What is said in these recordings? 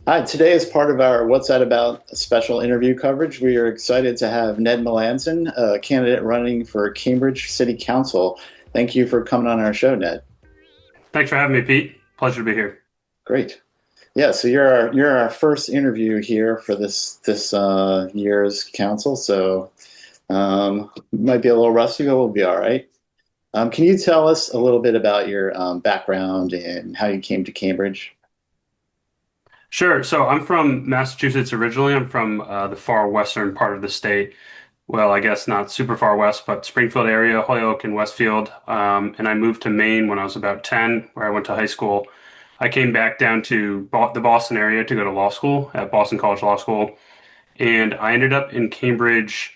Hi, today as part of our What's That About special interview coverage, we are excited to have Ned Melanson, a candidate running for Cambridge City Council. Thank you for coming on our show, Ned. Thanks for having me, Pete. Pleasure to be here. Great. Yeah, so you're our first interview here for this year's council, so might be a little rusty, but we'll be all right. Can you tell us a little bit about your background and how you came to Cambridge? Sure. So I'm from Massachusetts originally. I'm from the far western part of the state. Well, I guess not super far west, but Springfield area, Holyoke and Westfield. And I moved to Maine when I was about 10, where I went to high school. I came back down to the Boston area to go to law school at Boston College Law School. And I ended up in Cambridge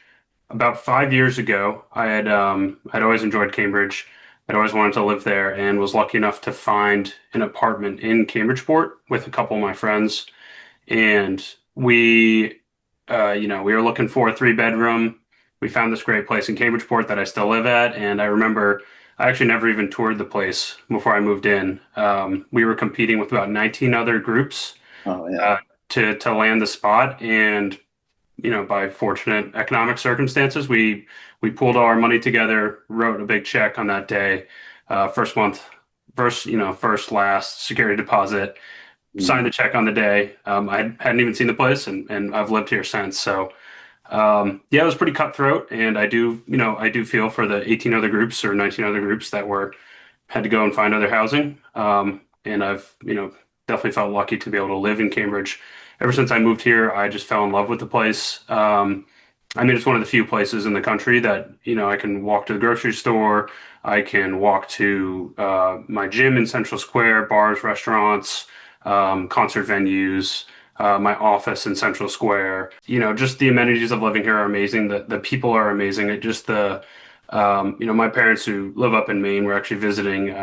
about 5 years ago. I'd always enjoyed Cambridge. I'd always wanted to live there and was lucky enough to find an apartment in Cambridgeport with a couple of my friends. And we were looking for a three-bedroom. We found this great place in Cambridgeport that I still live at. And I remember I actually never even toured the place before I moved in. We were competing with about 19 other groups Oh, yeah. uh, to land the spot. And by fortunate economic circumstances, we pulled all our money together, wrote a big check on that day, first month, first last security deposit, signed the Mhm. check on the day. I hadn't even seen the place, and I've lived here since. So yeah, it was pretty cutthroat, and I do feel for the 18 other groups or 19 other groups that were had to go and find other housing. And I've, definitely felt lucky to be able to live in Cambridge. Ever since I moved here, I just fell in love with the place. I mean, it's one of the few places in the country that, I can walk to the grocery store. I can walk to my gym in Central Square, bars, restaurants, concert venues, my office in Central Square. Just the amenities of living here are amazing. The people are amazing. My parents who live up in Maine were actually visiting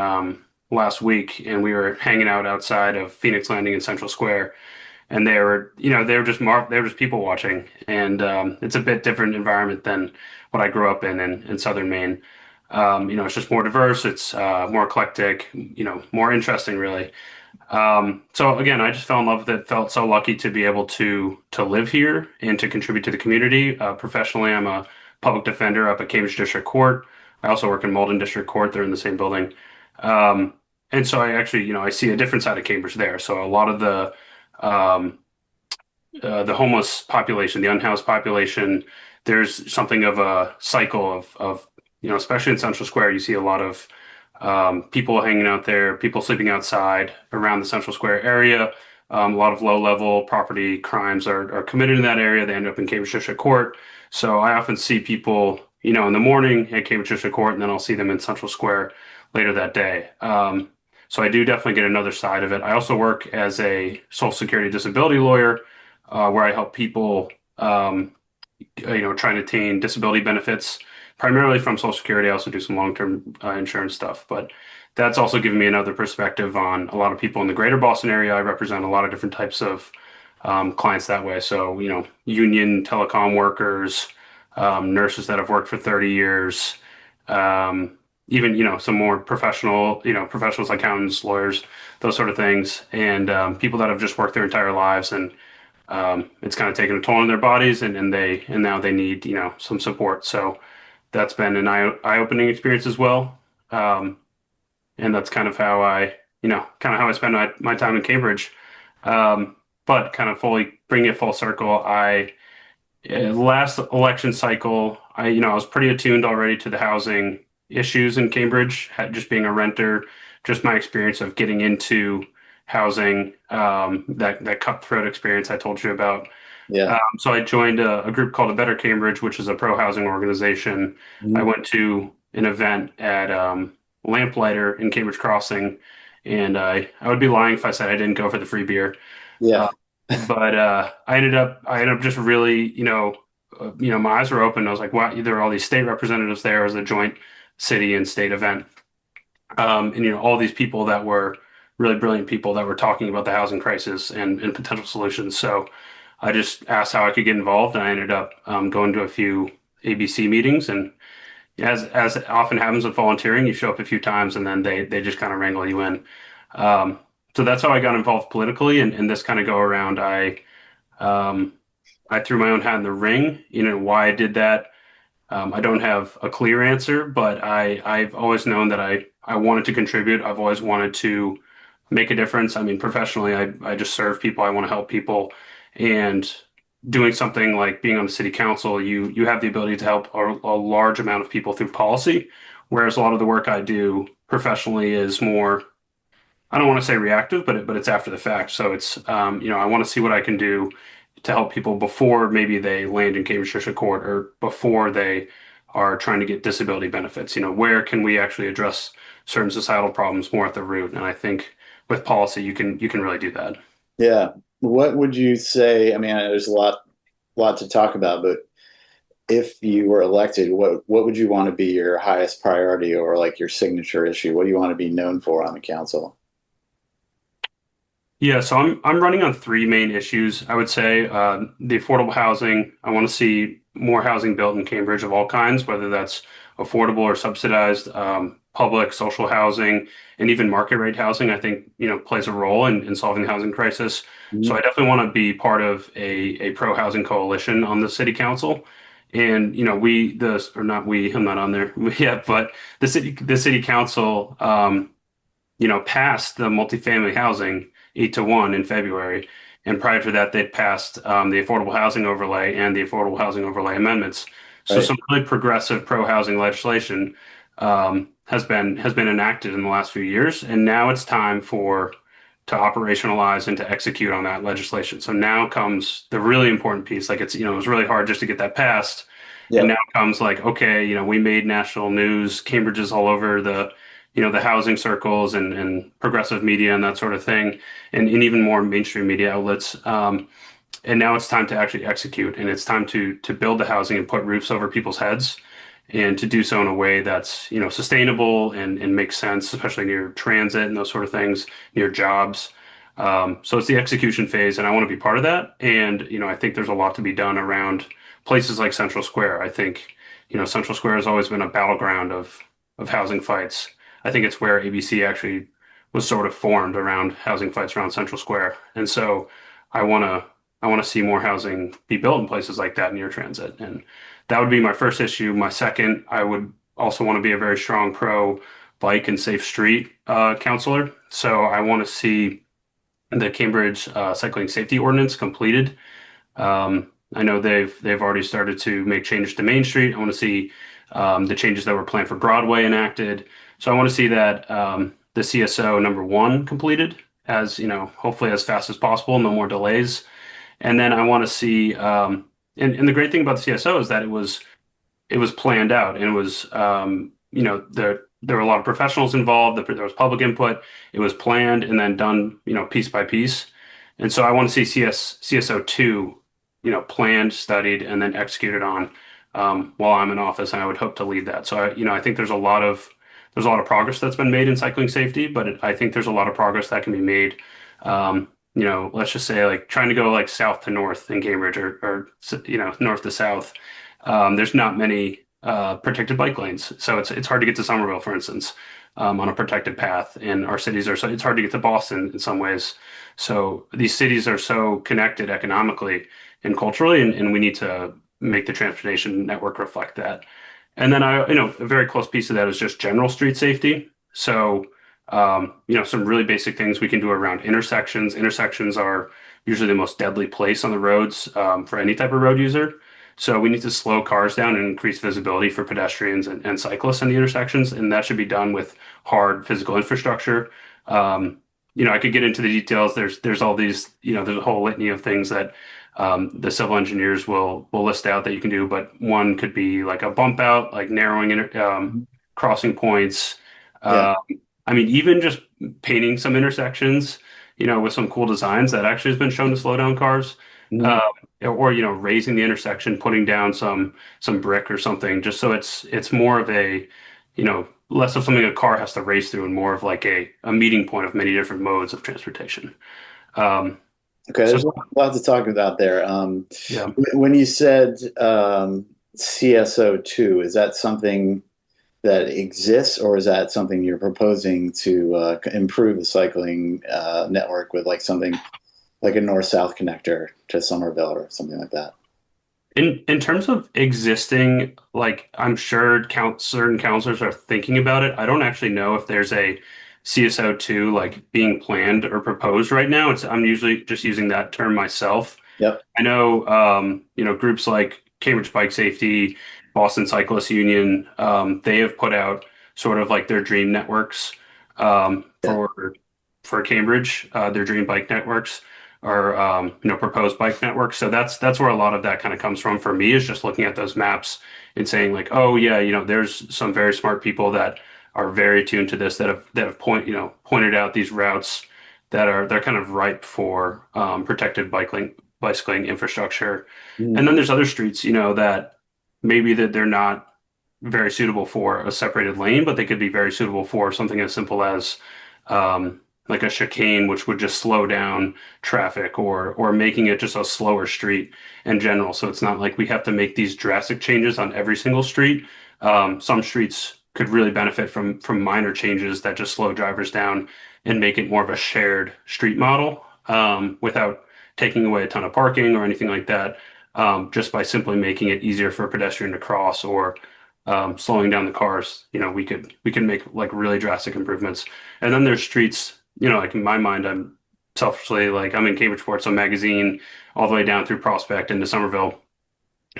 last week, and we were hanging out outside of Phoenix Landing in Central Square, and they were just people watching, and it's a bit different environment than what I grew up in Southern Maine. It's just more diverse. It's more eclectic. More interesting, really. So again, I just fell in love with it. Felt so lucky to be able to live here and to contribute to the community. Professionally, I'm a public defender up at Cambridge District Court. I also work in Malden District Court. They're in the same building. Um, and so I actually, I see a different side of Cambridge there. So a lot of um, the homeless population, the unhoused population, there's something of a cycle of especially in Central Square, you see a lot of people hanging out there, people sleeping outside around the Central Square area. A lot of low-level property crimes are committed in that area. They end up in Cambridge District Court. So I often see people, in the morning at Cambridge District Court, and then I'll see them in Central Square later that day. So I do definitely get another side of it. I also work as a Social Security disability lawyer, where I help people, trying to attain disability benefits, primarily from Social Security. I also do some long-term insurance stuff, but that's also given me another perspective on a lot of people in the greater Boston area. I represent a lot of different types of clients that way. So, union telecom workers, nurses that have worked for 30 years, even, some more professionals, accountants, lawyers, those sort of things, and people that have just worked their entire lives, and it's kind of taken a toll on their bodies, and now they need, some support. So that's been an eye-opening experience as well. Um, and that's kind of how I spend my time in Cambridge. Um, but kind of fully bringing it full circle, last election cycle, I was pretty attuned already to the housing issues in Cambridge, just being a renter, just my experience of getting into housing, that cutthroat experience I told you about. Yeah. So I joined a group called A Better Cambridge, which is a pro-housing organization. I Mhm. went to an event at Lamplighter in Cambridge Crossing, and I would be lying if I said I didn't go for the free beer. Uh, Yeah. but I ended up just really, my eyes were open. I was like, wow, there are all these state representatives there as a joint city and state event. And all these people that were really brilliant people that were talking about the housing crisis and potential solutions. So I just asked how I could get involved, and I ended up going to a few ABC meetings. And as it often happens with volunteering, you show up a few times, and then they just kind of wrangle you in. Um, so that's how I got involved politically, and this kind of go around. Um, I threw my own hat in the ring. You know, why I did that. I don't have a clear answer, but I've always known that I wanted to contribute. I've always wanted to make a difference. I mean, professionally, I just serve people. I want to help people, and doing something like being on the city council, you have the ability to help a large amount of people through policy, whereas a lot of the work I do professionally is more. I don't want to say reactive, but it's after the fact. So it's I want to see what I can do to help people before maybe they land in Cambridge District Court or before they are trying to get disability benefits. You know, where can we actually address certain societal problems more at the root? And I think with policy, you can really do that. Yeah. What would you say? I mean, there's a lot to talk about, but if you were elected, what would you want to be your highest priority or like your signature issue? What do you want to be known for on the council? Yeah, so I'm running on three main issues. I would say the affordable housing. I want to see more housing built in Cambridge of all kinds, whether that's affordable or subsidized, public, social housing, and even market rate housing. I think plays a role in solving the housing crisis. So Mhm. I definitely want to be part of a pro housing coalition on the city council. And we the or not we, I'm not on there yet, but the city council. Passed the multifamily housing 8-1 in February. And prior to that, they'd passed the affordable housing overlay and the affordable housing overlay amendments. So Right. some really progressive pro-housing legislation has been enacted in the last few years, and now it's time to operationalize and to execute on that legislation. So now comes the really important piece. Like it was really hard just to get that passed, and now Yep. comes like, okay, we made national news. Cambridge is all over the housing circles and progressive media and that sort of thing, and even more mainstream media outlets. And now it's time to actually execute, and it's time to build the housing and put roofs over people's heads, and to do so in a way that's sustainable and makes sense, especially near transit and those sort of things, near jobs. So it's the execution phase, and I want to be part of that. And I think there's a lot to be done around places like Central Square. I think Central Square has always been a battleground of housing fights. I think it's where ABC actually was sort of formed around housing fights around Central Square. And so I want to I want to see more housing be built in places like that near transit. And that would be my first issue. My second, I would also want to be a very strong pro bike and safe street counselor. So I want to see the Cambridge Cycling Safety Ordinance completed. I know they've already started to make changes to Main Street. I want to see the changes that were planned for Broadway enacted. So I want to see that the CSO number one completed as hopefully as fast as possible, no more delays. And then I want to see and the great thing about the CSO is that it was planned out, and it was there were a lot of professionals involved. There was public input. It was planned and then done piece by piece. And so I want to see CSO2 planned, studied, and then executed on while I'm in office, and I would hope to lead that. So I think there's a lot of progress that's been made in cycling safety, but I think there's a lot of progress that can be made. Let's just say like trying to go like south to north in Cambridge or north to south. There's not many protected bike lanes, so it's hard to get to Somerville, for instance, on a protected path. And our cities are so it's hard to get to Boston in some ways. So these cities are so connected economically and culturally, and we need to make the transportation network reflect that. And then a very close piece of that is just general street safety. So, some really basic things we can do around intersections. Intersections are usually the most deadly place on the roads, for any type of road user. So we need to slow cars down and increase visibility for pedestrians and cyclists in the intersections, and that should be done with hard physical infrastructure. I could get into the details. There's all these, there's a whole litany of things that the civil engineers will list out that you can do, but one could be like a bump out, like narrowing Mhm. crossing points. Yeah. Uh, I mean, even just painting some intersections, with some cool designs that actually has been shown to slow down cars. Mhm. Uh, or raising the intersection, putting down some brick or something, just so it's more of a less of something a car has to race through and more of like a meeting point of many different modes of transportation. Um, Okay, so there's a lot to talk about there. yeah. When you said CSO2, is that something? that exists, or is that something you're proposing to improve the cycling network with like something like a north-south connector to Somerville or something like that? In terms of existing, like I'm sure certain counselors are thinking about it. I don't actually know if there's a CSO2 like being planned or proposed right now. I'm usually just using that term myself. Yep. I know, groups like Cambridge Bike Safety, Boston Cyclists Union, they have put out sort of like their dream networks Yeah. for Cambridge, their dream bike networks or proposed bike networks. So that's where a lot of that kind of comes from for me is just looking at those maps and saying like, oh yeah, there's some very smart people that are very attuned to this that have pointed out these routes they're kind of ripe for protected bicycling infrastructure. And Mhm. then there's other streets, that maybe that they're not very suitable for a separated lane, but they could be very suitable for something as simple as like a chicane, which would just slow down traffic or making it just a slower street in general. So it's not like we have to make these drastic changes on every single street. Some streets could really benefit from minor changes that just slow drivers down and make it more of a shared street model without taking away a ton of parking or anything like that. Just by simply making it easier for a pedestrian to cross or slowing down the cars, we can make like really drastic improvements. And then there's streets, like in my mind, I'm selfishly like I'm in Cambridgeport, so Magazine all the way down through Prospect into Somerville.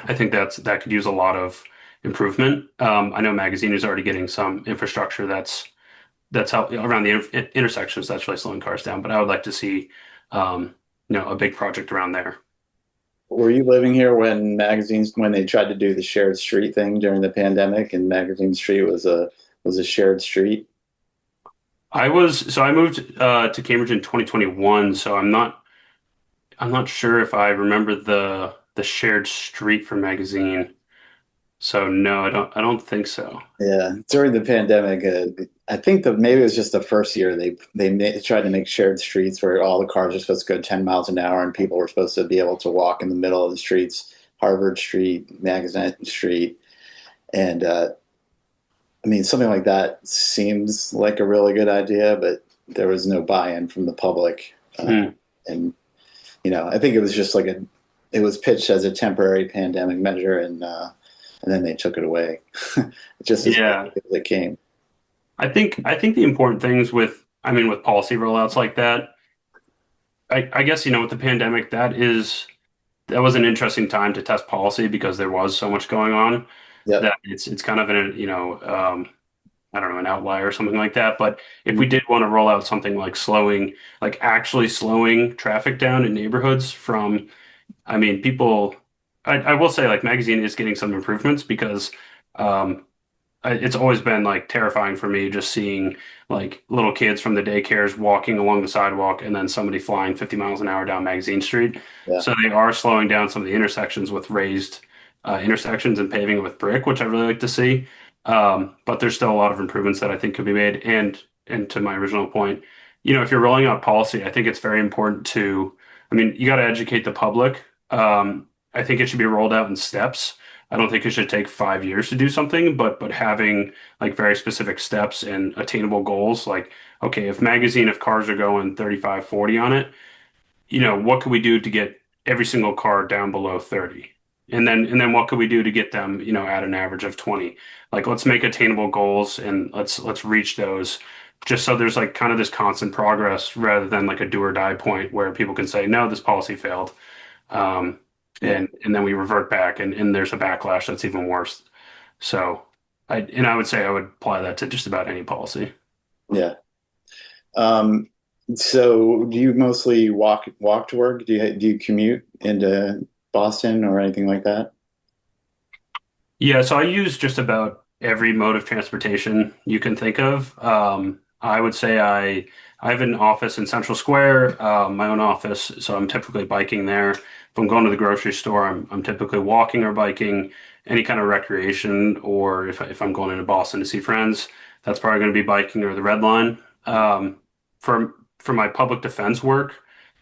I think that could use a lot of improvement. I know Magazine is already getting some infrastructure that's how around the intersections that's really slowing cars down. But I would like to see, a big project around there. Were you living here when they tried to do the shared street thing during the pandemic, and Magazine Street was a shared street? I moved to Cambridge in 2021, so I'm not sure if I remember the shared street for Magazine. So no, I don't think so. Yeah, during the pandemic, I think that maybe it was just the first year tried to make shared streets where all the cars are supposed to go 10 miles an hour and people were supposed to be able to walk in the middle of the streets, Harvard Street, Magazine Street, and I mean something like that seems like a really good idea, but there was no buy-in from the public, Hmm. and I think it was just it was pitched as a temporary pandemic measure, and then they took it away just as Yeah, quickly as it came. I think the important things with policy rollouts like that, I guess with the pandemic that was an interesting time to test policy because there was so much going on Yep. that it's kind of I don't know, an outlier or something like that. But if we Mhm. did want to roll out something like actually slowing traffic down in neighborhoods I mean, I will say like Magazine is getting some improvements because um, it's always been like terrifying for me just seeing like little kids from the daycares walking along the sidewalk and then somebody flying 50 miles an hour down Magazine Street. Yeah. So they are slowing down some of the intersections with raised intersections and paving with brick, which I really like to see. But there's still a lot of improvements that I think could be made. And to my original point, if you're rolling out policy, I think it's very important I mean, you got to educate the public. I think it should be rolled out in steps. I don't think it should take 5 years to do something, but having like very specific steps and attainable goals, like, okay, if cars are going 35, 40 on it, what could we do to get every single car down below 30? And then what could we do to get them, at an average of 20? Like let's make attainable goals and let's reach those just so there's like kind of this constant progress rather than like a do or die point where people can say, no, this policy failed. Um, Yeah. and then we revert back and there's a backlash that's even worse. So I would say I would apply that to just about any policy. Yeah. Um, so do you mostly walk to work? Do you commute into Boston or anything like that? Yeah, so I use just about every mode of transportation you can think of. I would say I have an office in Central Square, my own office, so I'm typically biking there. If I'm going to the grocery store, I'm typically walking or biking. Any kind of recreation, or if I'm going into Boston to see friends, that's probably going to be biking or the Red Line. For my public defense work,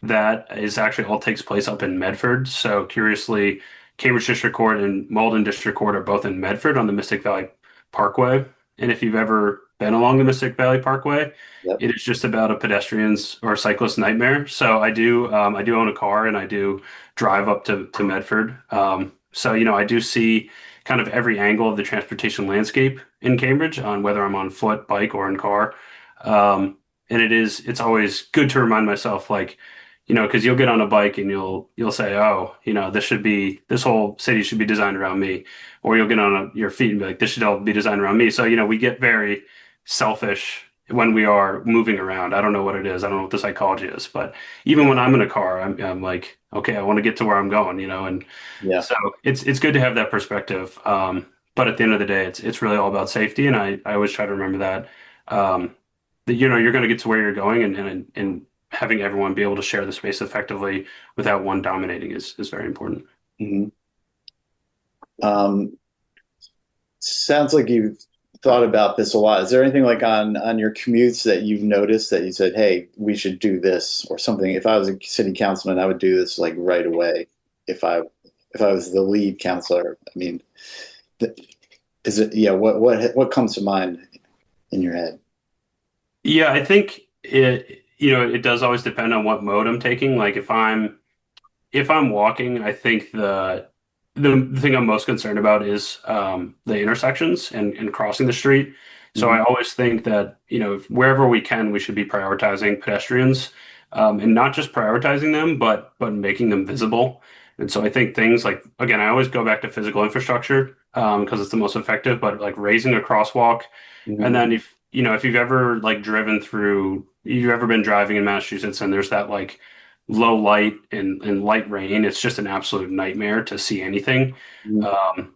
that is actually all takes place up in Medford. So curiously. Cambridge District Court and Malden District Court are both in Medford on the Mystic Valley Parkway. And if you've ever been along the Mystic Valley Parkway, Yep. it is just about a pedestrian's or cyclist nightmare. So I do own a car and I do drive up to Medford. So, I do see kind of every angle of the transportation landscape in Cambridge on whether I'm on foot, bike, or in car. Um, and it's always good to remind myself, like, because you'll get on a bike and you'll say, oh, this whole city should be designed around me, or you'll get on your feet and be like, this should all be designed around me. So, we get very selfish when we are moving around. I don't know what it is. I don't know what the psychology is, but even when I'm in a car, I'm like, okay, I want to get to where I'm going, and Yeah. so it's good to have that perspective. But at the end of the day, it's really all about safety, and I always try to remember that. That you're going to get to where you're going, and having everyone be able to share the space effectively without one dominating is very important. Mhm. Um, Sounds like you've thought about this a lot. Is there anything like on your commutes that you've noticed that you said, "Hey, we should do this" or something? If I was a city councilman, I would do this like right away. If I if I was the lead counselor, I mean, is it? Yeah. What comes to mind in your head? Yeah, I think it does always depend on what mode I'm taking. Like if I'm walking, I think the thing I'm most concerned about is the intersections and crossing the street. So I Mhm. always think that wherever we can, we should be prioritizing pedestrians, and not just prioritizing them, but making them visible. And so I think things like, again, I always go back to physical infrastructure because it's the most effective. But like raising a crosswalk, and Mhm. then if you've ever like you've ever been driving in Massachusetts and there's that like low light and light rain, it's just an absolute nightmare to see anything. Mhm. Um,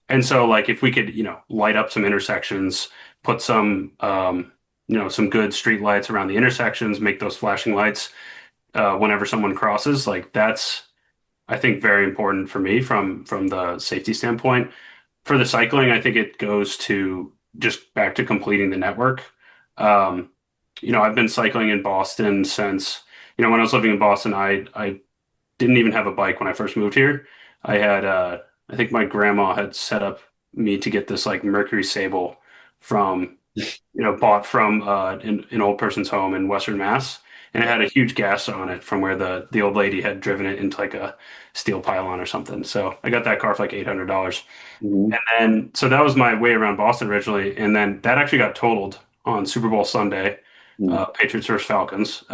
and so like if we could, light up some intersections, put some good street lights around the intersections, make those flashing lights whenever someone crosses, like that's I think very important for me from the safety standpoint. For the cycling, I think it goes to just back to completing the network. Um, I've been cycling in Boston since, when I was living in Boston, I didn't even have a bike when I first moved here. I think my grandma had set up me to get this like Mercury Sable from, bought from an old person's home in Western Mass. And it Yeah. had a huge gas on it from where the old lady had driven it into like a steel pylon or something. So I got that car for like $800. Mhm. And then, so that was my way around Boston originally. And then that actually got totaled on Super Bowl Sunday, Mhm. Patriots versus Falcons,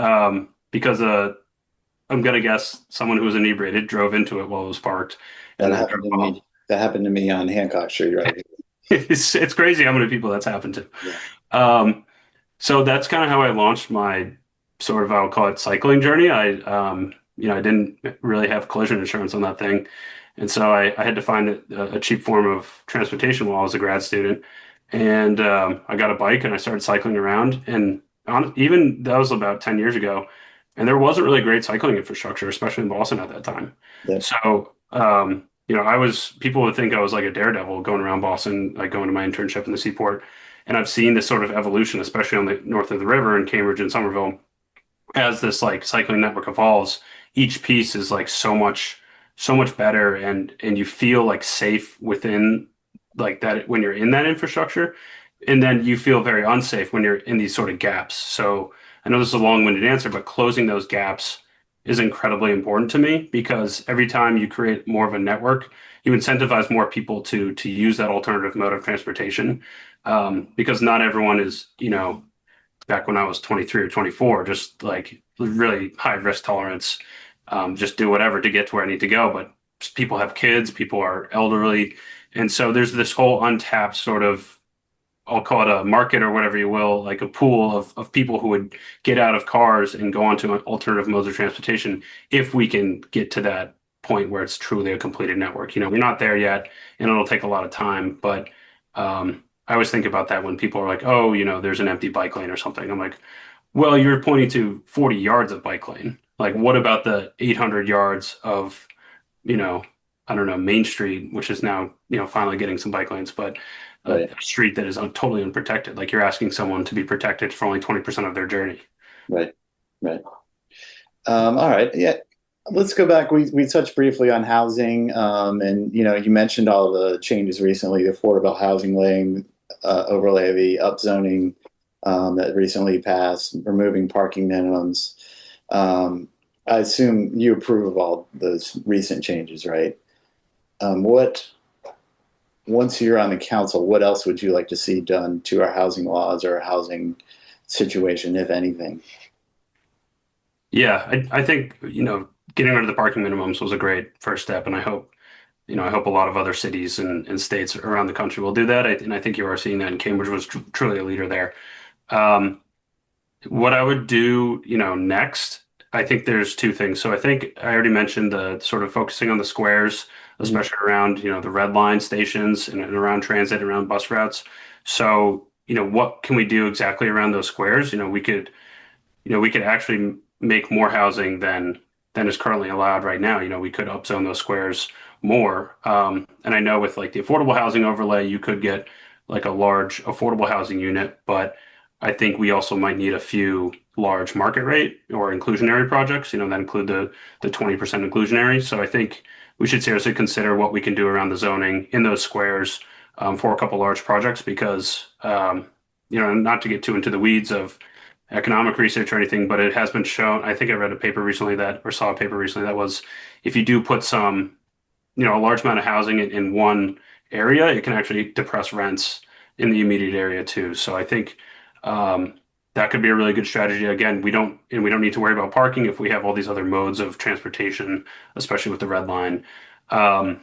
because I'm gonna guess someone who was inebriated drove into it while it was parked and That then happened drove to off. me. That happened to me on Hancock Street right here. It's crazy how many people that's happened to. Yeah. Um, so that's kind of how I launched my sort of, I'll call it cycling journey. I didn't really have collision insurance on that thing. And so I had to find a cheap form of transportation while I was a grad student. And I got a bike and I started cycling around. And even that was about 10 years ago. And there wasn't really great cycling infrastructure, especially in Boston at that time. Yep. So, people would think I was like a daredevil going around Boston, like going to my internship in the Seaport. And I've seen this sort of evolution, especially on the north of the river in Cambridge and Somerville, as this like cycling network evolves. Each piece is like so much better, and you feel like safe within like that when you're in that infrastructure, and then you feel very unsafe when you're in these sort of gaps. So I know this is a long-winded answer, but closing those gaps is incredibly important to me because every time you create more of a network, you incentivize more people to use that alternative mode of transportation because not everyone is, back when I was 23 or 24, just like really high risk tolerance, just do whatever to get to where I need to go. But people have kids, people are elderly. And so there's this whole untapped sort of, I'll call it a market or whatever you will, like a pool of people who would get out of cars and go onto alternative modes of transportation if we can get to that point where it's truly a completed network. We're not there yet, and it'll take a lot of time, but I always think about that when people are like, oh, there's an empty bike lane or something. I'm like, well, you're pointing to 40 yards of bike lane. Like, what about the 800 yards of, you know, I don't know, Main Street, which is now, finally getting some bike lanes, but a Right. street that is totally unprotected. Like you're asking someone to be protected for only 20% of their journey. Right. Right. All right. Yeah. Let's go back. We touched briefly on housing, and you mentioned all the changes recently, the affordable housing lane. overlay, the upzoning that recently passed, removing parking minimums. I assume you approve of all those recent changes, right? What Once you're on the council, what else would you like to see done to our housing laws or our housing situation, if anything? Yeah, I think, getting rid of the parking minimums was a great first step, and I hope a lot of other cities and states around the country will do that. And I think you are seeing that, and Cambridge was truly a leader there. Um, what I would do, next, I think there's two things. So I think I already mentioned the sort of focusing on the squares, Mhm. especially around, the red line stations and around transit, around bus routes. So, what can we do exactly around those squares? We could actually make more housing than is currently allowed right now. We could upzone those squares more. And I know with like the affordable housing overlay, you could get like a large affordable housing unit, but I think we also might need a few large market rate or inclusionary projects, that include the 20% inclusionary. So I think we should seriously consider what we can do around the zoning in those squares for a couple large projects because not to get too into the weeds of economic research or anything, but it has been shown. I think I read a paper recently or saw a paper recently that was if you do put a large amount of housing in one area, it can actually depress rents in the immediate area too. So I think um, that could be a really good strategy. Again, we don't need to worry about parking if we have all these other modes of transportation, especially with the red line um,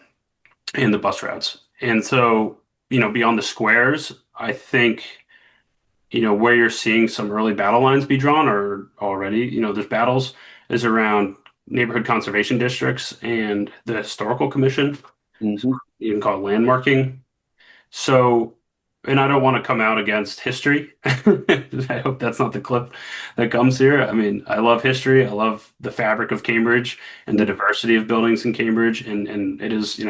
and the bus routes. And so, beyond the squares, I think where you're seeing some early battle lines be drawn or already, there's battles is around neighborhood conservation districts and the historical commission. So Mhm. you can call it landmarking. So, and I don't want to come out against history. I hope that's not the clip that comes here. I mean, I love history. I love the fabric of Cambridge and the diversity of buildings in Cambridge. And it is,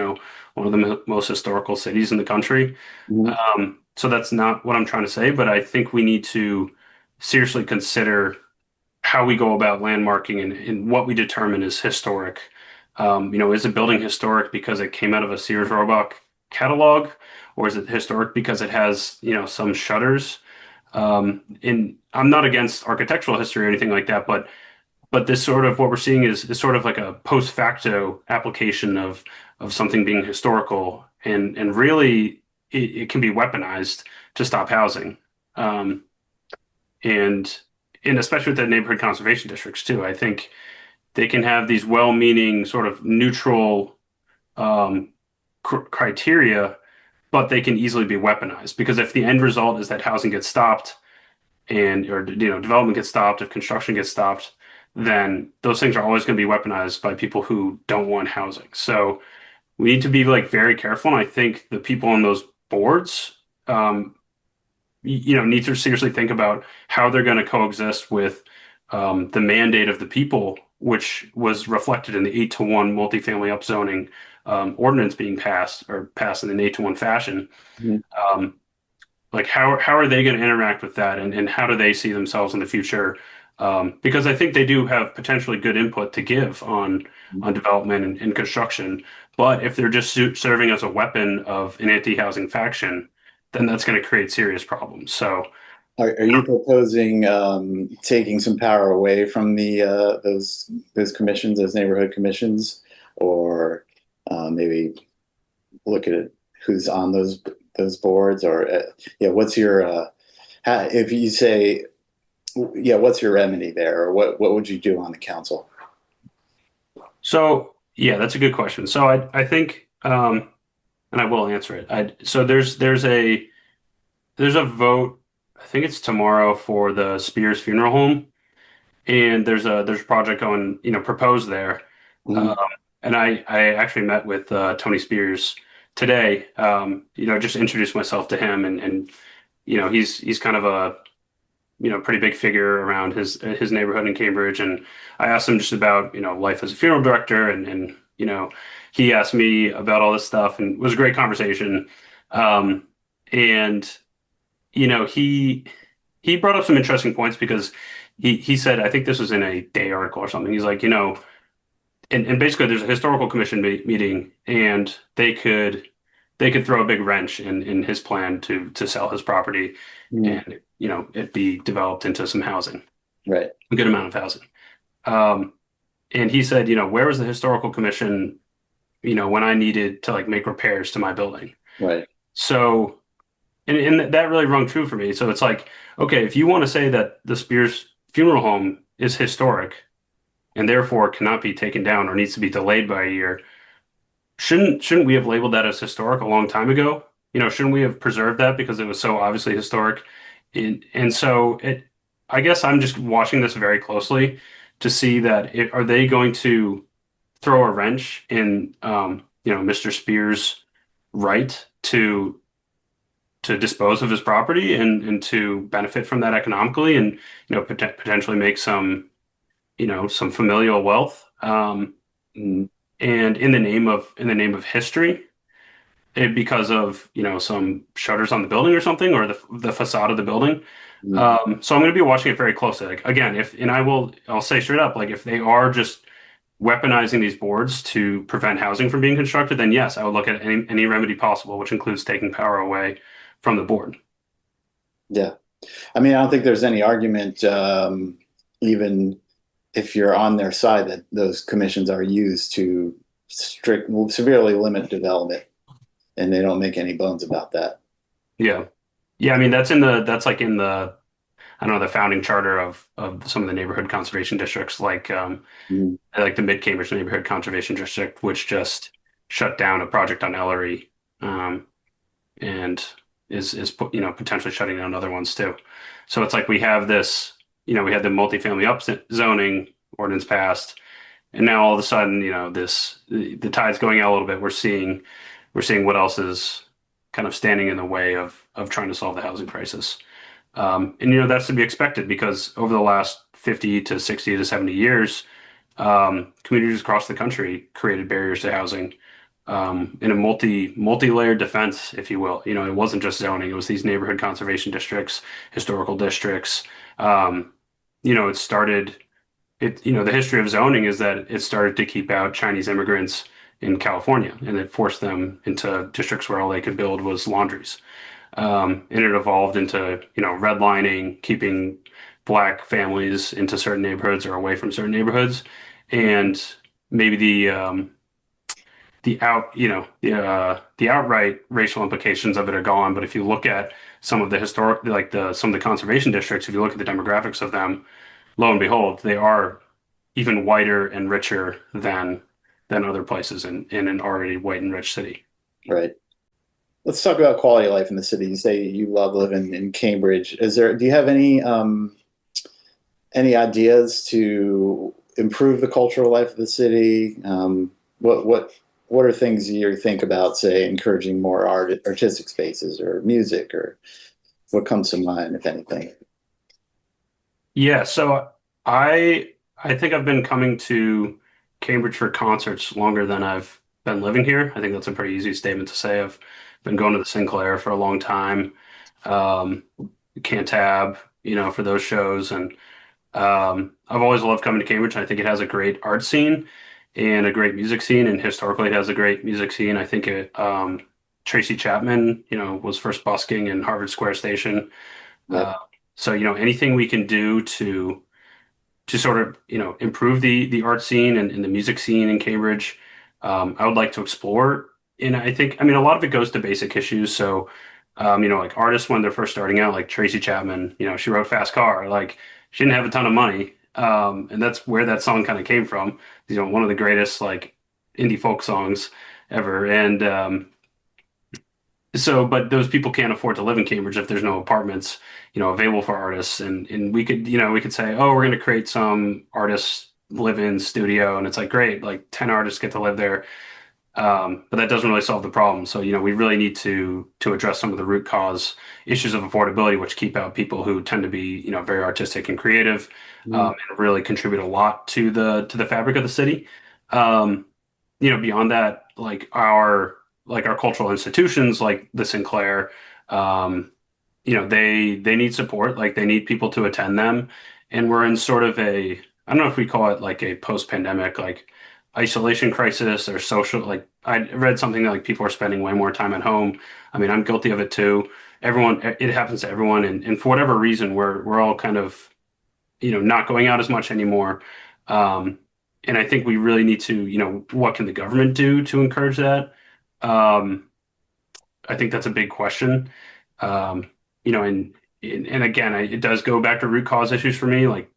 one of the most historical cities in the country. Mhm. So that's not what I'm trying to say, but I think we need to seriously consider how we go about landmarking and what we determine is historic. Is a building historic because it came out of a Sears Roebuck catalog, or is it historic because it has, some shutters? And I'm not against architectural history or anything like that, but this sort of what we're seeing is sort of like a post facto application of something being historical, and really it can be weaponized to stop housing. Um, and and especially with the neighborhood conservation districts too. I think they can have these well-meaning sort of neutral criteria, but they can easily be weaponized because if the end result is that housing gets stopped and or development gets stopped, if construction gets stopped, then those things are always going to be weaponized by people who don't want housing. So we need to be like very careful. And I think the people on those boards, um, need to seriously think about how they're going to coexist with the mandate of the people, which was reflected in the 8-to-1 multifamily upzoning ordinance being passed in an 8-to-1 fashion. Mhm. Um, like how are they going to interact with that, and how do they see themselves in the future? Because I think they do have potentially good input to give on development and construction, but if they're just serving as a weapon of an anti-housing faction, then that's going to create serious problems. So Are you proposing taking some power away from the those commissions, those neighborhood commissions, or maybe look at who's on those boards, or yeah, what's your if you say yeah, what's your remedy there, or what would you do on the council? so yeah, that's a good question. So I think and I will answer it. So there's a vote. I think it's tomorrow for the Spears Funeral Home, and there's a project going, proposed there. Um, Mhm. and I actually met with Tony Spears today. Just introduced myself to him, and he's kind of a pretty big figure around his neighborhood in Cambridge. And I asked him just about life as a funeral director, and he asked me about all this stuff, and it was a great conversation. Um, and he brought up some interesting points because he said, I think this was in a Day article or something. He's like, and basically there's a historical commission meeting, and they could they could throw a big wrench in his plan to sell his property Mm, and it be developed into some housing, right, a good amount of housing. Um, and he said, where was the historical commission, when I needed to like make repairs to my building? right, So, and that really rung true for me. So it's like, okay, if you want to say that the Spears Funeral Home is historic and therefore cannot be taken down or needs to be delayed by a year, shouldn't we have labeled that as historic a long time ago? Shouldn't we have preserved that because it was so obviously historic? And so I guess I'm just watching this very closely to see that are they going to throw a wrench in, Mr. Spears' right to dispose of his property and to benefit from that economically and, potentially make some familial wealth. mm, And in the name of history, because of some shutters on the building or something or the facade of the building. mm, So I'm going to be watching it very closely. Like again, if and I'll say straight up, like if they are just weaponizing these boards to prevent housing from being constructed, then yes, I would look at any remedy possible, which includes taking power away from the board. yeah. I mean, I don't think there's any argument, even if you're on their side, that those commissions are used to severely limit development, and they don't make any bones about that. Yeah. Yeah, I mean that's like in the I don't know the founding charter of some of the neighborhood conservation districts, Mm, like the Mid Cambridge Neighborhood Conservation District, which just shut down a project on Ellery, and is potentially shutting down other ones too. So it's like we have this, we had the multifamily upzoning ordinance passed, and now all of a sudden, the tide's going out a little bit. We're seeing what else is kind of standing in the way of trying to solve the housing crisis. And that's to be expected because over the last 50 to 60 to 70 years, communities across the country created barriers to housing in a multi-layered defense, if you will. It wasn't just zoning; it was these neighborhood conservation districts, historical districts. Um, it started. The history of zoning is that it started to keep out Chinese immigrants in California, and it forced them into districts where all they could build was laundries. And it evolved into, redlining, keeping black families into certain neighborhoods or away from certain neighborhoods, and maybe the outright racial implications of it are gone. But if you look at some of the historic, like some of the conservation districts, if you look at the demographics of them, lo and behold, they are even whiter and richer than other places in an already white and rich city. right. Let's talk about quality of life in the city. You say you love living in Cambridge. Do you have any ideas to improve the cultural life of the city? What are things you think about, say, encouraging more artistic spaces or music, or what comes to mind, if anything? Yeah, so I think I've been coming to Cambridge for concerts longer than I've been living here. I think that's a pretty easy statement to say. I've been going to the Sinclair for a long time, um, Cantab, for those shows, and I've always loved coming to Cambridge. I think it has a great art scene and a great music scene, and historically it has a great music scene. I think Tracy Chapman, was first busking in Harvard Square Station. Yep. Uh, so, anything we can do to sort of, improve the art scene and the music scene in Cambridge, I would like to explore. And I think, I mean, a lot of it goes to basic issues. So, like artists when they're first starting out, like Tracy Chapman, she wrote Fast Car, like she didn't have a ton of money. And that's where that song kind of came from. One of the greatest like indie folk songs ever. And but those people can't afford to live in Cambridge if there's no apartments, available for artists. And we could say, oh, we're going to create some artist live-in studio, and it's like great, like 10 artists get to live there. But that doesn't really solve the problem. So, we really need to address some of the root cause issues of affordability, which keep out people who tend to be, very artistic and creative, Mm, and really contribute a lot to the fabric of the city. Um, Beyond that, like our cultural institutions, like the Sinclair, um, they need support. Like they need people to attend them, and we're in sort of I don't know if we call it like a post-pandemic, like isolation crisis or social, like I read something that like people are spending way more time at home. I mean, I'm guilty of it too. Everyone, it happens to everyone, and for whatever reason, we're all kind of, not going out as much anymore. Um, and I think we really need to, what can the government do to encourage that? Um, I think that's a big question. Um, and again, it does go back to root cause issues for me. Like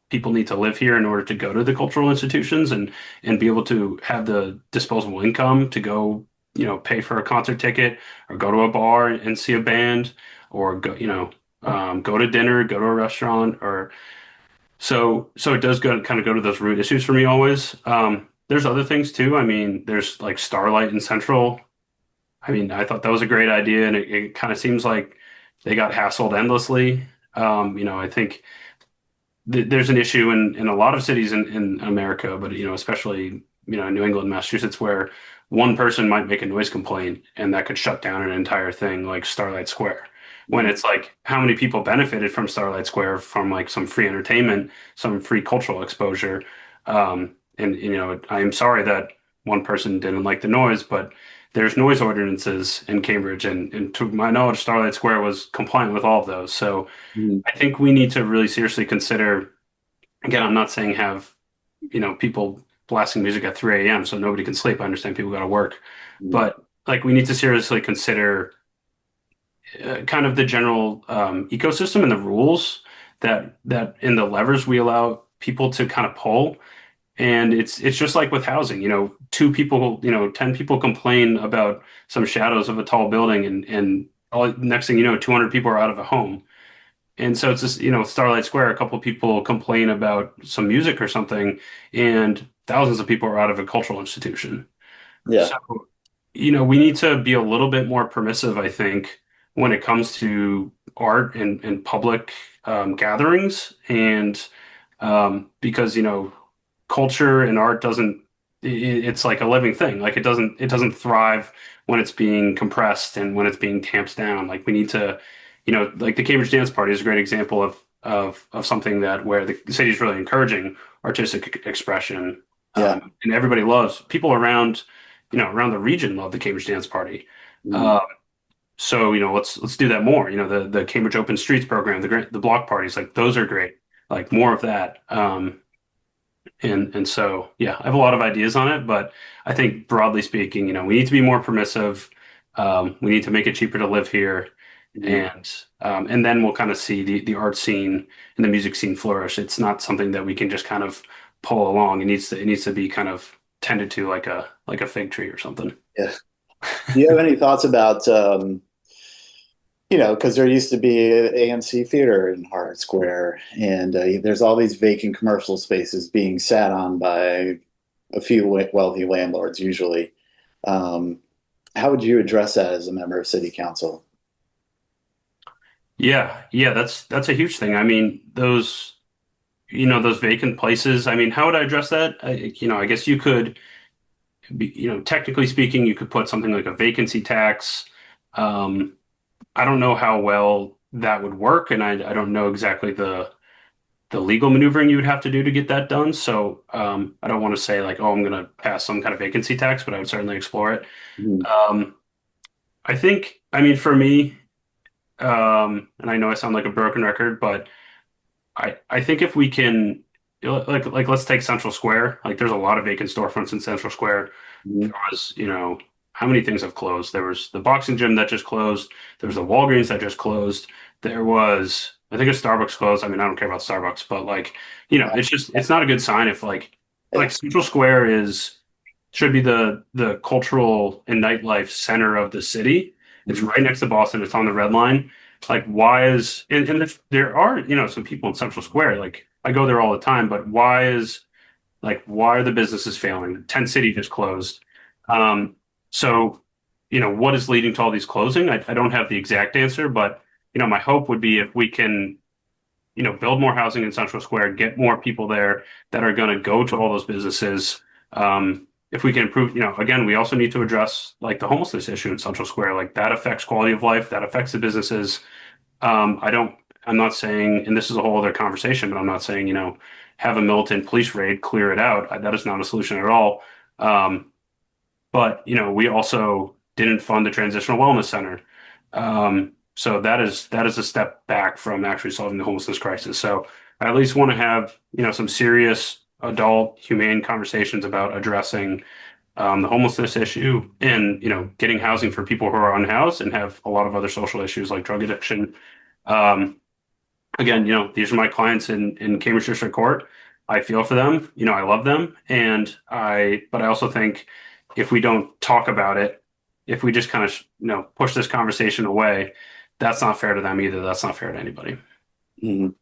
people need to live here in order to go to the cultural institutions and be able to have the disposable income to go, pay for a concert ticket or go to a bar and see a band or go, go to dinner, go to a restaurant or so it does kind of go to those root issues for me always. There's other things too. I mean, there's like Starlight and Central. I mean, I thought that was a great idea, and it kind of seems like they got hassled endlessly. I think there's an issue in a lot of cities in America, but especially in New England, Massachusetts, where one person might make a noise complaint and that could shut down an entire thing, like Starlight Square. When Mhm. it's like how many people benefited from Starlight Square from like some free entertainment, some free cultural exposure. And I am sorry that one person didn't like the noise, but there's noise ordinances in Cambridge, and to my knowledge, Starlight Square was compliant with all of those. So Mhm. I think we need to really seriously consider, again, I'm not saying have, people blasting music at 3 a.m. so nobody can sleep. I understand people got to work, Mhm. but like we need to seriously consider kind of the general ecosystem and the rules that in the levers we allow people to kind of pull. And it's just like with housing, two people, 10 people complain about some shadows of a tall building and next thing you know, 200 people are out of a home. And so it's just, Starlight Square, a couple of people complain about some music or something, and thousands of people are out of a cultural institution. Yeah. So, we need to be a little bit more permissive, I think, when it comes to art and public gatherings. And because, culture and art doesn't, it's like a living thing. Like it doesn't thrive when it's being compressed and when it's being tamped down. Like we need to, like the Cambridge Dance Party is a great example of something that where the city is really encouraging artistic expression. Yeah. And everybody loves people around, around the region love the Cambridge Dance Party. Mhm. Uh, so let's do that more. The Cambridge Open Streets program, the block parties, like those are great. Like more of that. And so yeah, I have a lot of ideas on it, but I think broadly speaking, we need to be more permissive. We need to make it cheaper to live here, Mhm. and then we'll kind of see the art scene and the music scene flourish. It's not something that we can just kind of pull along. It needs to be kind of tended to like a fig tree or something. Yeah. Do you have any thoughts about, because there used to be an AMC theater in Harvard Square, and there's all these vacant commercial spaces being sat on by a few wealthy landlords, usually. Um, how would you address that as a member of city council? Yeah, yeah, that's a huge thing. I mean, those vacant places. I mean, how would I address that? I guess you could. Technically speaking, you could put something like a vacancy tax. Um, I don't know how well that would work, and I don't know exactly the legal maneuvering you would have to do to get that done. So I don't want to say like, oh, I'm going to pass some kind of vacancy tax, but I would certainly explore it. Mhm. Um, I think, I mean, for me, and I know I sound like a broken record, but I think if we can, like let's take Central Square. Like, there's a lot of vacant storefronts in Central Square. Mhm. There was, how many things have closed? There was the boxing gym that just closed. There was the Walgreens that just closed. There was, I think a Starbucks closed. I mean, I don't care about Starbucks, but like, it's not a good sign if like Central Square should be the cultural and nightlife center of the city. It's Mhm. right next to Boston. It's on the Red Line. Like, why is and there are some people in Central Square. Like, I go there all the time, but why are the businesses failing? Tent City just closed. Um, so, what is leading to all these closing? I don't have the exact answer, but my hope would be if we can, build more housing in Central Square, get more people there that are going to go to all those businesses. If we can improve, again, we also need to address like the homelessness issue in Central Square. Like that affects quality of life, that affects the businesses. I don't. I'm not saying, and this is a whole other conversation, but I'm not saying, have a militant police raid, clear it out. That is not a solution at all. Um, but we also didn't fund the transitional wellness center. So that is a step back from actually solving the homelessness crisis. So I at least want to have, some serious adult humane conversations about addressing the homelessness issue and, getting housing for people who are unhoused and have a lot of other social issues like drug addiction. Um, Again, these are my clients in Cambridge District Court. I feel for them, I love them, but I also think if we don't talk about it, if we just kind of, push this conversation away, that's not fair to them either. That's not fair to anybody. Mhm.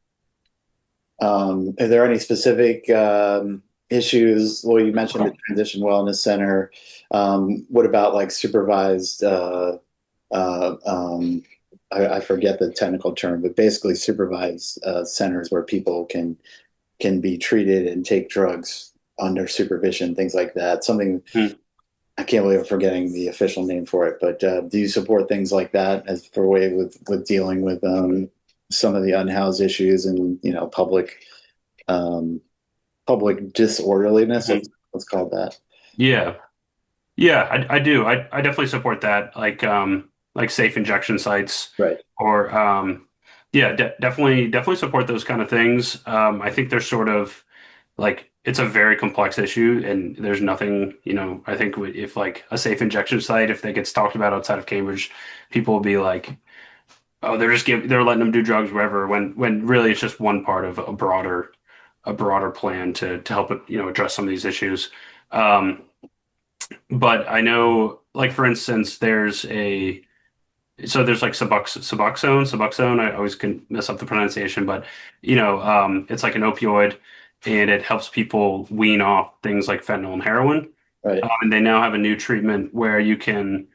Are there any specific issues? Well, you mentioned the Transition Wellness Center. What about like supervised? Uh, um, I forget the technical term, but basically supervised centers where people can be treated and take drugs under supervision, things like that. Something Hmm. I can't believe I'm forgetting the official name for it, but do you support things like that as for a way with dealing with some of the unhoused issues and um, public disorderliness? Mhm. Let's call it that. Yeah. Yeah, I do. I definitely support that. Like safe injection sites Right. or yeah, definitely support those kind of things. I think there's sort of like it's a very complex issue and there's nothing, I think if like a safe injection site, if that gets talked about outside of Cambridge, people will be like, oh, they're letting them do drugs wherever when really it's just one part of a broader plan to help it, address some of these issues. Um, but I know, like for instance, there's like Suboxone. I always can mess up the pronunciation, but it's like an opioid, and it helps people wean off things like fentanyl and heroin. Right. And they now have a new treatment where you can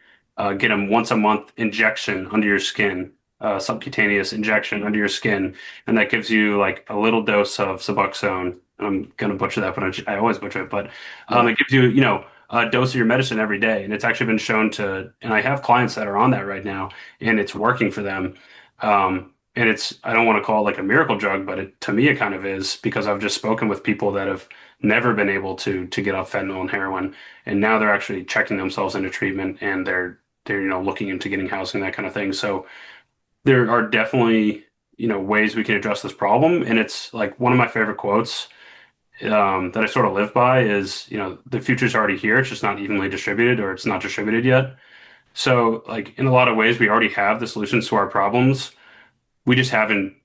get a once a month injection under your skin, subcutaneous injection under your skin, and that gives you like a little dose of Suboxone. I'm gonna butcher that, but I always butcher it. But Yeah. it gives you, a dose of your medicine every day, and it's actually been shown to. And I have clients that are on that right now, and it's working for them. And I don't want to call it like a miracle drug, but to me it kind of is because I've just spoken with people that have never been able to get off fentanyl and heroin, and now they're actually checking themselves into treatment and they're looking into getting housing, that kind of thing. So there are definitely ways we can address this problem, and it's like one of my favorite quotes that I sort of live by is the future's already here. It's just not evenly distributed, or it's not distributed yet. So like in a lot of ways, we already have the solutions to our problems. We just haven't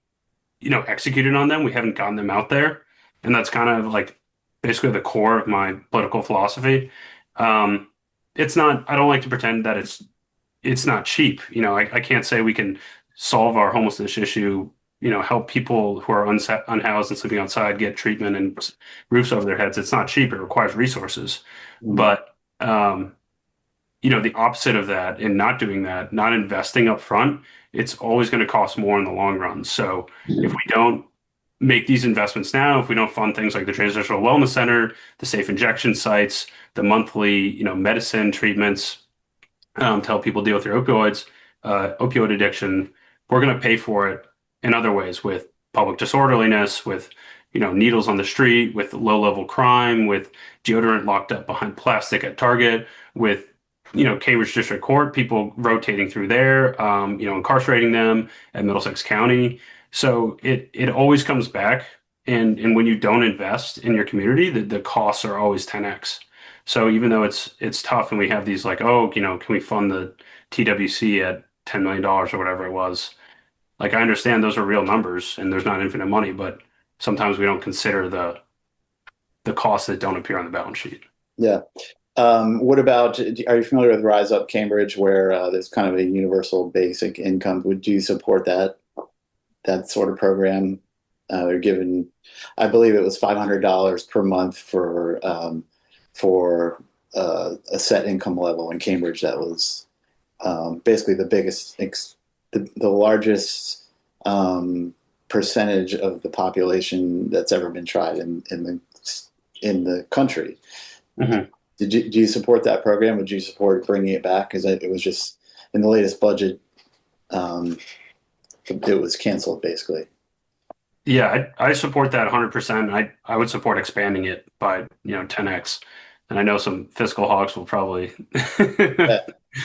executed on them. We haven't gotten them out there. And that's kind of like basically the core of my political philosophy. Um, it's not, I don't like to pretend that it's not cheap. I can't say we can solve our homelessness issue, help people who are unhoused and sleeping outside get treatment and roofs over their heads. It's not cheap. It requires resources. Mhm. But the opposite of that and not doing that, not investing up front, it's always going to cost more in the long run. So if we don't make these investments now, if we don't fund things like the Transitional Wellness Center, the safe injection sites, the monthly, medicine treatments, to help people deal with their opioid addiction, we're going to pay for it in other ways with public disorderliness, with needles on the street, with low-level crime, with deodorant locked up behind plastic at Target, with Cambridge District Court, people rotating through there, incarcerating them at Middlesex County. So it always comes back, and when you don't invest in your community, the costs are always 10x. So even though it's tough, and we have these like, oh, can we fund the TWC at $10 million or whatever it was? Like I understand those are real numbers, and there's not infinite money, but sometimes we don't consider the costs that don't appear on the balance sheet. Yeah. What about, are you familiar with Rise Up Cambridge, where there's kind of a universal basic income? Would you support that sort of program? They're given, I believe it was $500 per month for a set income level in Cambridge. That was basically the the largest percentage of the population that's ever been tried in the country. Mhm. Do you support that program? Would you support bringing it back? Because it was just in the latest budget. Um, it was canceled basically. Yeah, I support that 100%. I would support expanding it by, 10x. And I know some fiscal hawks will probably Yeah.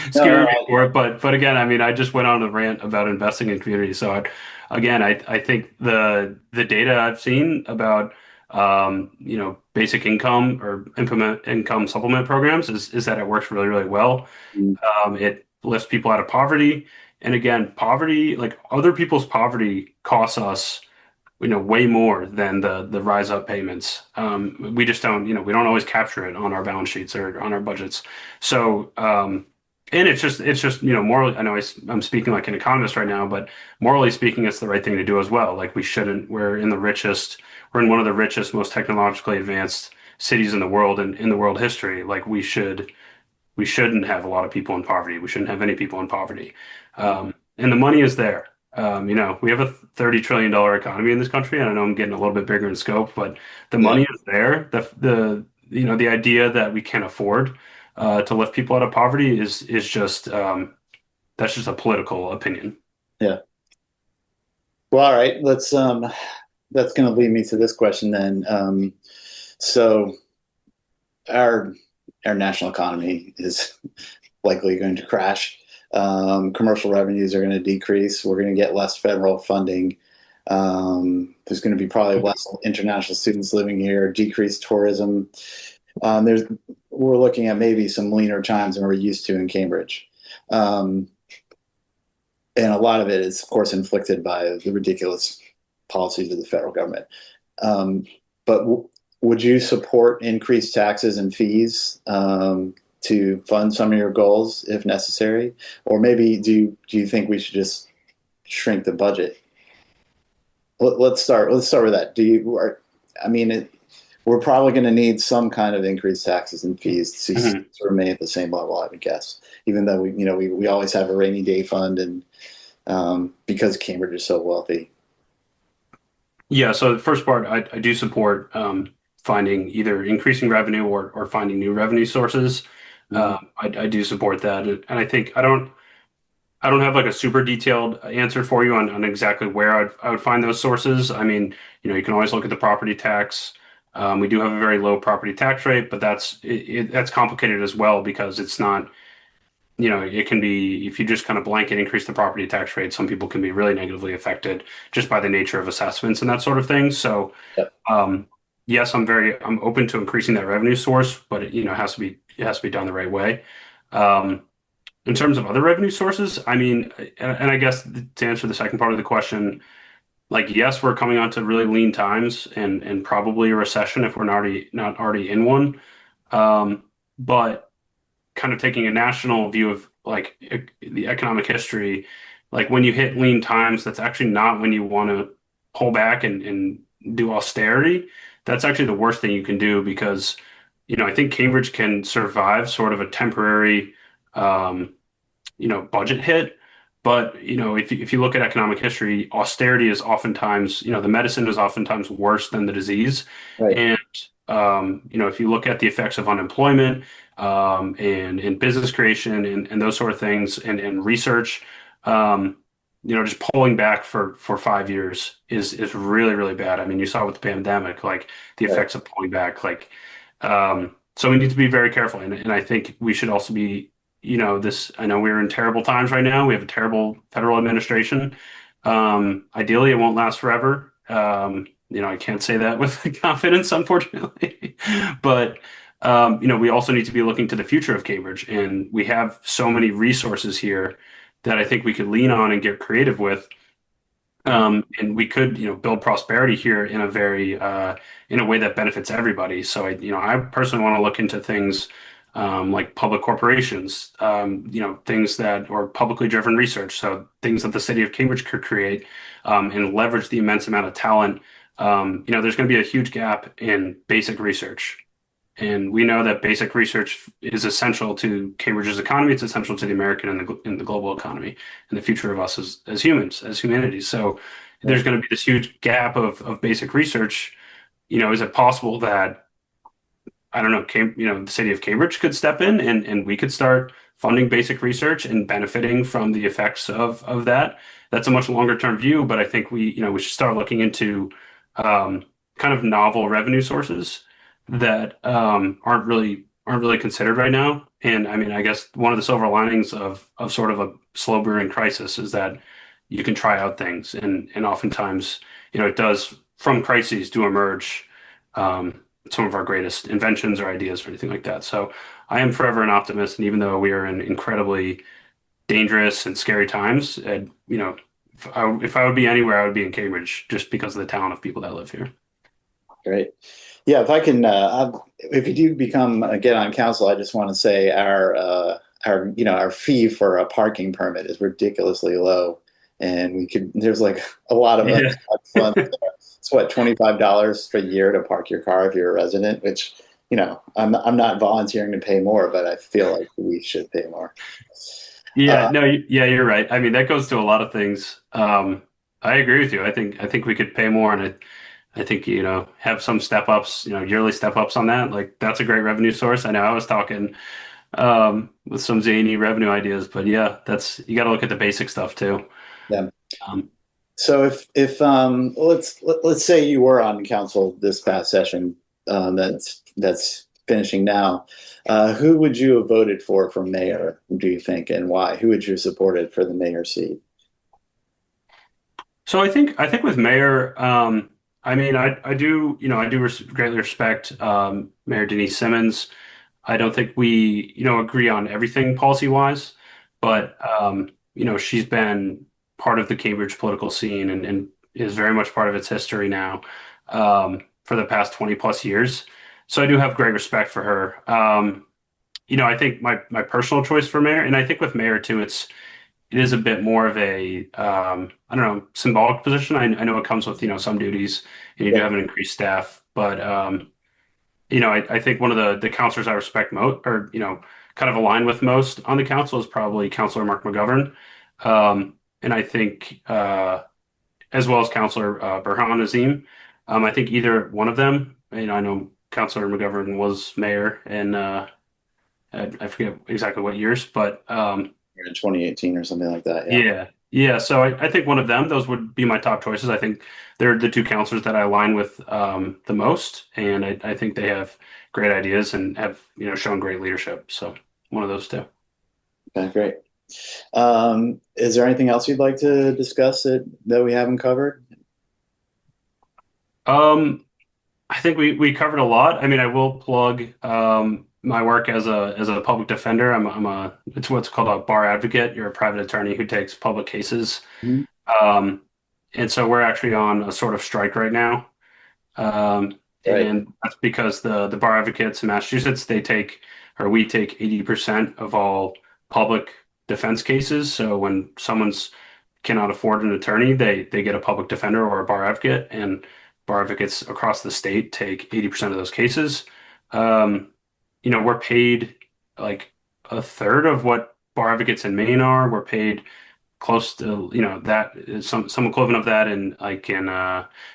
No, skewer no, me for it, but again, I mean, I just went on a rant about investing in communities. So again, I think the data I've seen about basic income or implement income supplement programs is that it works really, really well. mm, It lifts people out of poverty. And again, poverty, like other people's poverty costs us way more than the rise up payments. We just don't, we don't always capture it on our balance sheets or on our budgets. So, and it's just, morally, I know I'm speaking like an economist right now, but morally speaking, it's the right thing to do as well. Like we shouldn't, we're in one of the richest, most technologically advanced cities in the world and in the world history. Like we shouldn't have a lot of people in poverty. We shouldn't have any people in poverty. And the money is there. We have a $30 trillion economy in this country, and I know I'm getting a little bit bigger in scope, but the yeah, money is there. The idea that we can't afford to lift people out of poverty is just that's just a political opinion. yeah. Well, all right. That's going to lead me to this question then. So our our national economy is likely going to crash. Commercial revenues are going to decrease. We're going to get less federal funding. There's going to be probably less international students living here, decreased tourism. There's We're looking at maybe some leaner times than we're used to in Cambridge. Um, and a lot of it is, of course, inflicted by the ridiculous policies of the federal government. Um, but would you support increased taxes and fees to fund some of your goals if necessary, or maybe do you think we should just shrink the budget? Let's start with that. I mean, we're probably going to need some kind of increased taxes and fees Mhm. to remain at the same level, I would guess. Even though we always have a rainy day fund, and because Cambridge is so wealthy. Yeah, so the first part, I do support finding either increasing revenue or finding new revenue sources. Mhm. I do support that, and I think I don't have like a super detailed answer for you on exactly where I would find those sources. I mean, you can always look at the property tax. We do have a very low property tax rate, but that's complicated as well because it's not, it can be if you just kind of blanket increase the property tax rate, some people can be really negatively affected just by the nature of assessments and that sort of thing. So, Yep. um, yes, I'm open to increasing that revenue source, but it has to be done the right way. Um, in terms of other revenue sources, I mean, and I guess to answer the second part of the question, like yes, we're coming on to really lean times and probably a recession if we're not already in one. But kind of taking a national view of like the economic history, like when you hit lean times, that's actually not when you want to pull back and do austerity. That's actually the worst thing you can do because, I think Cambridge can survive sort of a temporary um, budget hit. But, if you look at economic history, austerity is oftentimes, the medicine is oftentimes worse than the disease. Right. And, if you look at the effects of unemployment, and business creation and those sort of things and research, um, just pulling back for 5 years is really, really bad. I mean, you saw with the pandemic, like the Right. effects of pulling back, so we need to be very careful. And I think we should also be I know we're in terrible times right now. We have a terrible federal administration. Ideally, it won't last forever. I can't say that with confidence, unfortunately. But, we also need to be looking to the future of Cambridge. And we have so many resources here that I think we could lean on and get creative with. And we could, build prosperity here in a way that benefits everybody. So I personally want to look into things like public corporations, things that or publicly driven research. So things that the city of Cambridge could create and leverage the immense amount of talent. There's going to be a huge gap in basic research. And we know that basic research is essential to Cambridge's economy. It's essential to the American and the global economy and the future of us as humans, as humanity. So Right. there's going to be this huge gap of basic research. Is it possible that I don't know, the city of Cambridge could step in and we could start funding basic research and benefiting from the effects of that. That's a much longer term view, but I think we should start looking into um, kind of novel revenue sources that aren't really considered right now. And I mean, I guess one of the silver linings of sort of a slow brewing crisis is that you can try out things, and oftentimes, it does from crises do emerge some of our greatest inventions or ideas or anything like that. So I am forever an optimist, and even though we are in incredibly dangerous and scary times, if I would be anywhere, I would be in Cambridge just because of the talent of people that live here. Great. Yeah, if I can, if you do become get on council, I just want to say our fee for a parking permit is ridiculously low, and we could there's like a lot of Yeah. fun. It's what $25 per year to park your car if you're a resident, which I'm not volunteering to pay more, but I feel like we should pay more. Yeah, Uh, no, yeah, you're right. I mean, that goes to a lot of things. I agree with you. I think we could pay more, and I think have some step ups, yearly step ups on that. Like that's a great revenue source. I know I was talking with some zany revenue ideas, but yeah, that's you got to look at the basic stuff too. yeah. Um, So if let's say you were on council this past session, that's finishing now, who would you have voted for mayor? Do you think, and why? Who would you have supported for the mayor seat? so I think with Mayor, I mean, I do greatly respect Mayor Denise Simmons. I don't think we, agree on everything policy wise, but she's been part of the Cambridge political scene and is very much part of its history now for the past 20 plus years. So I do have great respect for her. I think my personal choice for mayor, and I think with mayor too, it is a bit more of a I don't know, symbolic position. I know it comes with some duties, and you do Yeah, have an increased staff, but I think one of the counselors I respect most, or kind of align with most on the council is probably Councilor Mark McGovern, and I think as well as Councilor Burhan Azim. I think either one of them. I know Councilor McGovern was mayor, and I forget exactly what years, but in 2018 or something like that. Yeah. yeah, yeah. So I think one of them, those would be my top choices. I think they're the two counselors that I align with the most, and I think they have great ideas and have shown great leadership. So one of those two. Okay, great. Is there anything else you'd like to discuss that we haven't covered? Um, I think we covered a lot. I mean, I will plug my work as a public defender. It's what's called a bar advocate. You're a private attorney who takes public cases. Mhm. Um, and so we're actually on a sort of strike right now. Right. And that's because the bar advocates in Massachusetts, we take 80% of all public defense cases. So when someone's cannot afford an attorney, they get a public defender or a bar advocate, and bar advocates across the state take 80% of those cases. Um, we're paid like a third of what bar advocates in Maine are. We're paid close to that some equivalent of that in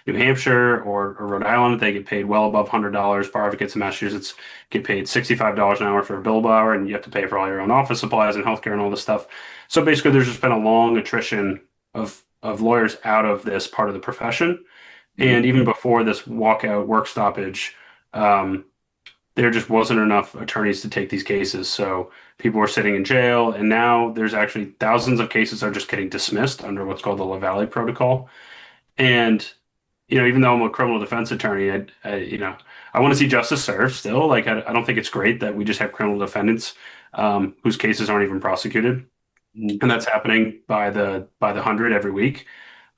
New Hampshire or Rhode Island. They get paid well above $100. Bar advocates in Massachusetts get paid $65 an hour for a billable hour, and you have to pay for all your own office supplies and healthcare and all this stuff. So basically, there's just been a long attrition of lawyers out of this part of the profession. Mhm. And even before this walkout work stoppage, um, there just wasn't enough attorneys to take these cases. So people were sitting in jail, and now there's actually thousands of cases are just getting dismissed under what's called the La Valley Protocol. And even though I'm a criminal defense attorney, I want to see justice served still. Like I don't think it's great that we just have criminal defendants whose cases aren't even prosecuted, Mhm. and that's happening by the hundred every week.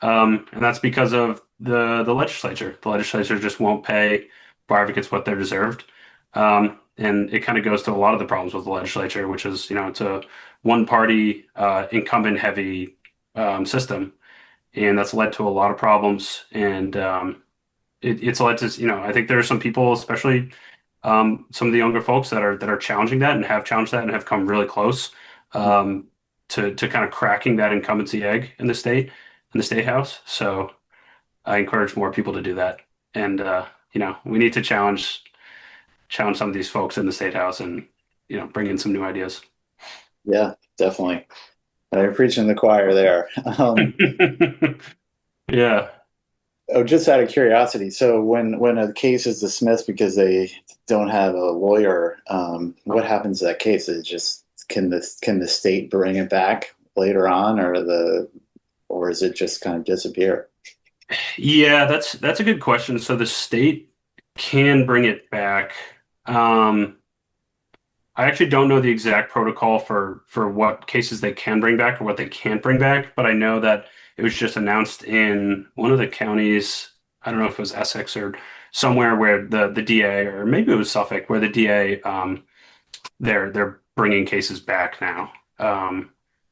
And that's because of the legislature. The legislature just won't pay bar advocates what they're deserved. And it kind of goes to a lot of the problems with the legislature, which is, it's a one party incumbent heavy system. And that's led to a lot of problems. And it's led to, I think there are some people, especially some of the younger folks that are challenging that and have challenged that and have come really close um, to kind of cracking that incumbency egg in the state house. So I encourage more people to do that. And we need to challenge. challenge some of these folks in the state house and bring in some new ideas. Yeah, definitely. You're preaching the choir there. Yeah. Oh, just out of curiosity, so when a case is dismissed because they don't have a lawyer, what happens to that case? Is it just can the state bring it back later on, or is it just kind of disappear? Yeah, that's a good question. So the state can bring it back. Um, I actually don't know the exact protocol for what cases they can bring back or what they can't bring back, but I know that it was just announced in one of the counties. I don't know if it was Essex or somewhere where the DA, or maybe it was Suffolk, where the DA they're bringing cases back now.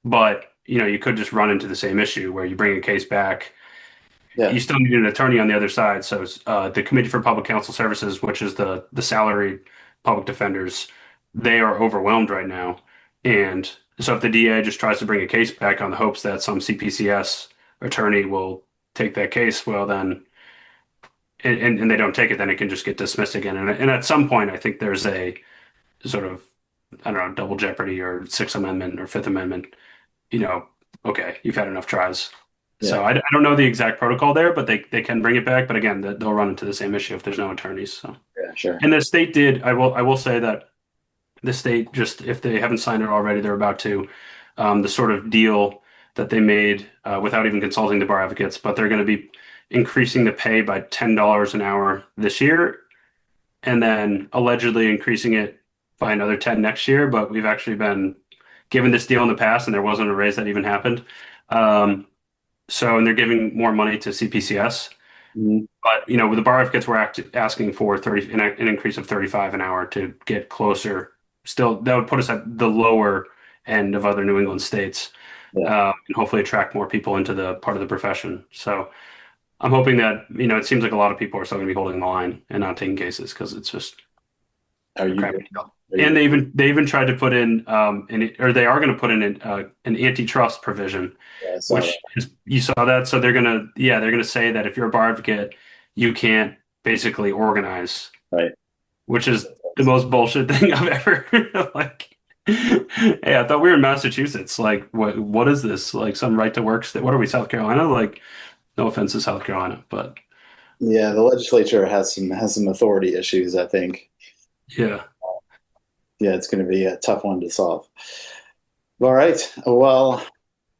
But you could just run into the same issue where you bring a case back, Yeah. you still need an attorney on the other side. So the Committee for Public Counsel Services, which is the salaried public defenders, they are overwhelmed right now. And so if the DA just tries to bring a case back on the hopes that some CPCS attorney will take that case, well then, and they don't take it, then it can just get dismissed again. And at some point, I think there's a sort of, I don't know, double jeopardy or Sixth Amendment or Fifth Amendment, you know, okay, you've had enough tries. Yeah. So I don't know the exact protocol there, but they can bring it back. But again, they'll run into the same issue if there's no attorneys. So, Yeah, sure. and the state did. I will say that the state just, if they haven't signed it already, they're about to. The sort of deal that they made without even consulting the bar advocates, but they're going to be increasing the pay by $10 an hour this year, and then allegedly increasing it by another 10 next year. But we've actually been given this deal in the past, and there wasn't a raise that even happened. And they're giving more money to CPCS. Mhm. But with the bar advocates, we're asking for 30 an increase of 35 an hour to get closer. Still, that would put us at the lower end of other New England states, Yeah. and hopefully attract more people into the part of the profession. So I'm hoping that it seems like a lot of people are still going to be holding the line and not taking cases because it's just Are a you crappy doing? deal. Are And you? they even tried to put in or they are going to put in an antitrust provision, Yeah, I saw that. which is, you saw that. So they're gonna say that if you're a bar advocate, you can't basically organize, Right. which is the most bullshit thing I've ever like. Hey, I thought we were in Massachusetts. Like, what is this? Like some right to work state? What are we, South Carolina? Like, no offense to South Carolina, but Yeah, the legislature has some authority issues, I think. yeah. Yeah, it's going to be a tough one to solve. All right. Well,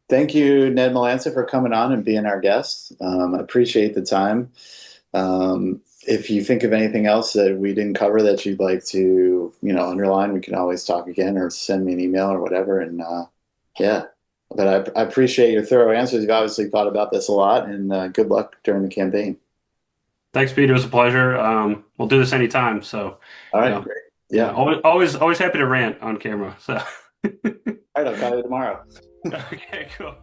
thank you, Ned Melanson, for coming on and being our guest. I appreciate the time. If you think of anything else that we didn't cover that you'd like to, underline, we can always talk again or send me an email or whatever. And yeah, but I appreciate your thorough answers. You've obviously thought about this a lot, and good luck during the campaign. Thanks, Pete. It was a pleasure. We'll do this anytime. So, All you right, know, great. yeah, Yeah. always happy to rant on camera. So, All right, I'll call you tomorrow. okay, cool.